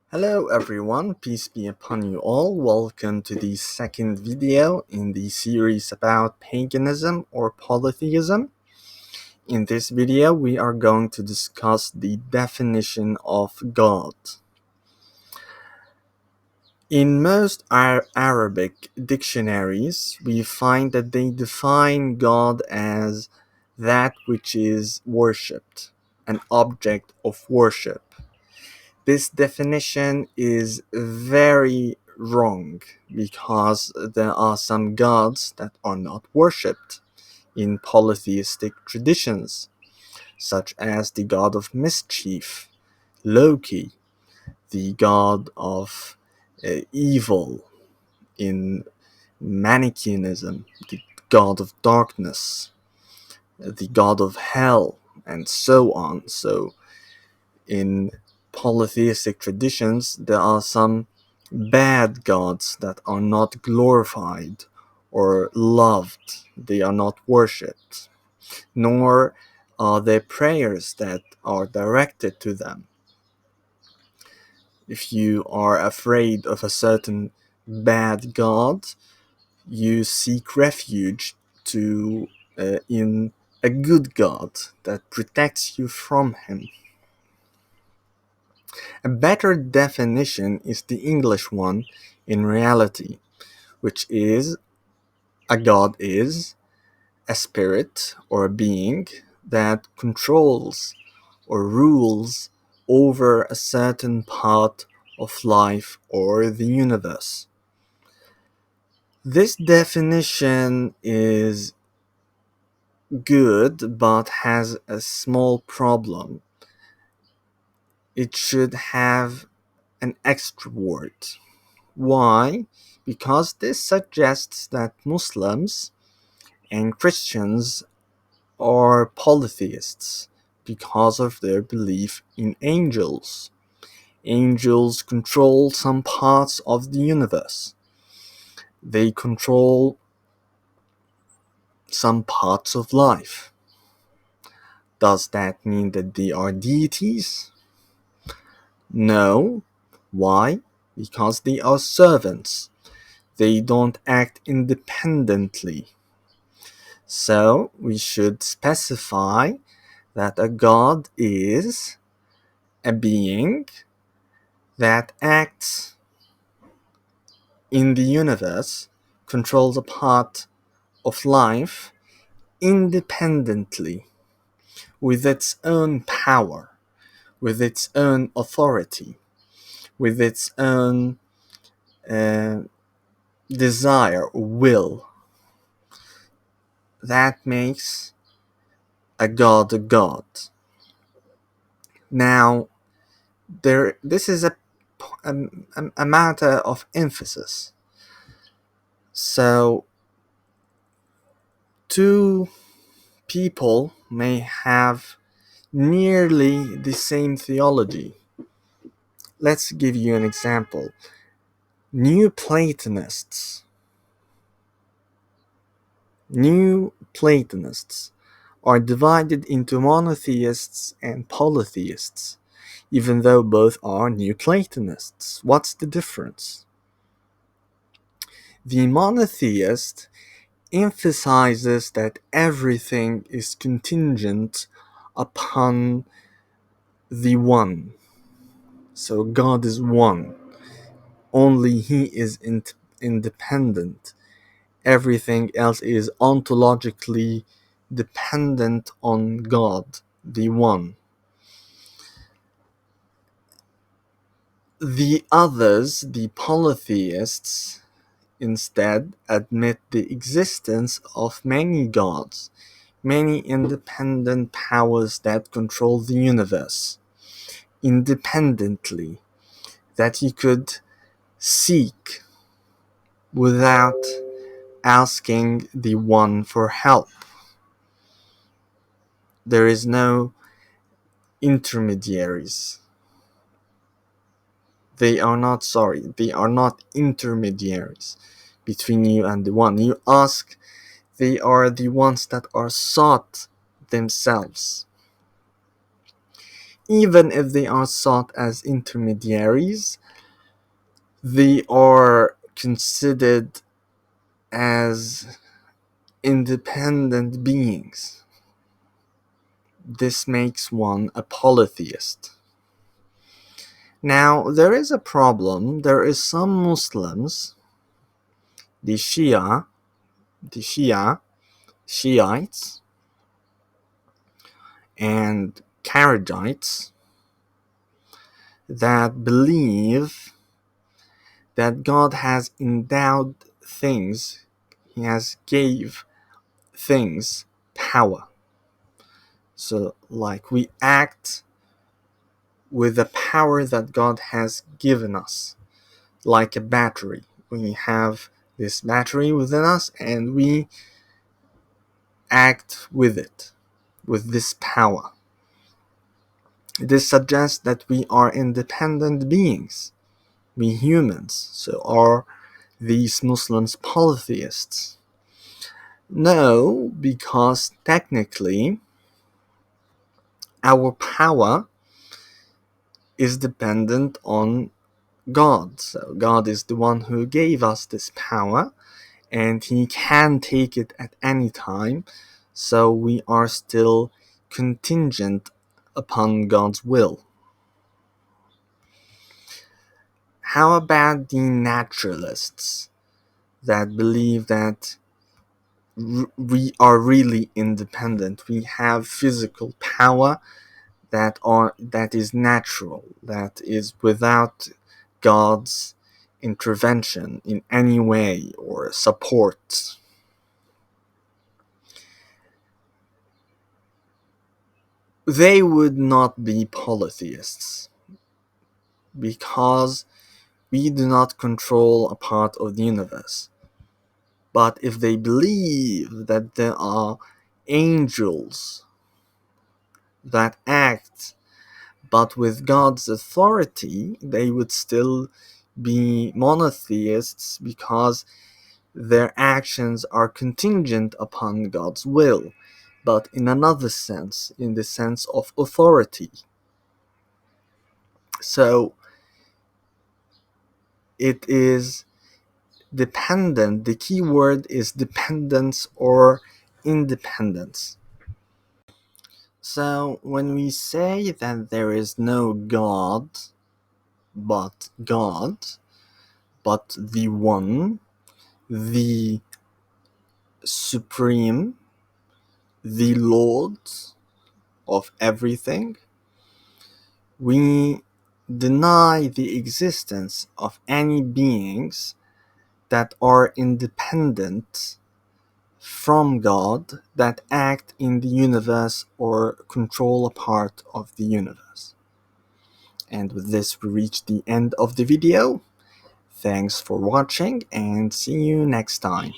Hello everyone, peace be upon you all. Welcome to the second video in the series about paganism or polytheism. In this video, we are going to discuss the definition of God. In most Arabic dictionaries, we find that they define God as that which is worshipped, an object of worship. This definition is very wrong because there are some gods that are not worshipped in polytheistic traditions, such as the god of mischief, Loki, the god of evil in Manichaeism, the god of darkness, the god of hell, and so on. So, in polytheistic traditions, there are some bad gods that are not glorified or loved. They are not worshipped, nor are there prayers that are directed to them. If you are afraid of a certain bad god, you seek refuge in a good god that protects you from him. A better definition is the English one in reality, which is a god is a spirit or a being that controls or rules over a certain part of life or the universe. This definition is good but has a small problem. It should have an extra word. Why? Because this suggests that Muslims and Christians are polytheists because of their belief in angels. Angels control some parts of the universe. They control some parts of life. Does that mean that they are deities? No. Why? Because they are servants. They don't act independently. So we should specify that a god is a being that acts in the universe, controls a part of life independently, with its own power, with its own authority, with its own uh, desire, will. That makes a god a god. Now, this is a matter of emphasis. So, two people may have nearly the same theology. Let's give you an example. New Platonists are divided into monotheists and polytheists, even though both are New Platonists. What's the difference? The monotheist emphasizes that everything is contingent upon the one. So God is one. Only He is independent. Everything else is ontologically dependent on God, the one. The others, the polytheists, instead admit the existence of many gods, many independent powers that control the universe independently, that you could seek without asking the one for help. There is no intermediaries. They are not intermediaries between you and the one. You ask, they are the ones that are sought themselves. even if they are sought as intermediaries, they are considered as independent beings. This makes one a polytheist. Now, there is a problem. There is some Muslims, the Shiites, and Kharijites, that believe that God has endowed things, He has gave things power. So, like, we act with the power that God has given us, like a battery. We have this battery within us and we act with it, with this power. This suggests that we are independent beings, we humans. So are these Muslims polytheists? No, because technically our power is dependent on God. So God is the one who gave us this power, and He can take it at any time. So we are still contingent upon God's will. How about the naturalists that believe that we are really independent? We have physical power that is natural, that is without God's intervention in any way or support. They would not be polytheists because we do not control a part of the universe. But if they believe that there are angels that act but with God's authority, they would still be monotheists because their actions are contingent upon God's will, but in another sense, in the sense of authority. So it is dependent. The key word is dependence or independence. So when we say that there is no God, but the one, the supreme, the Lord of everything, we deny the existence of any beings that are independent from God, that act in the universe or control a part of the universe. And with this, we reach the end of the video. Thanks for watching and see you next time.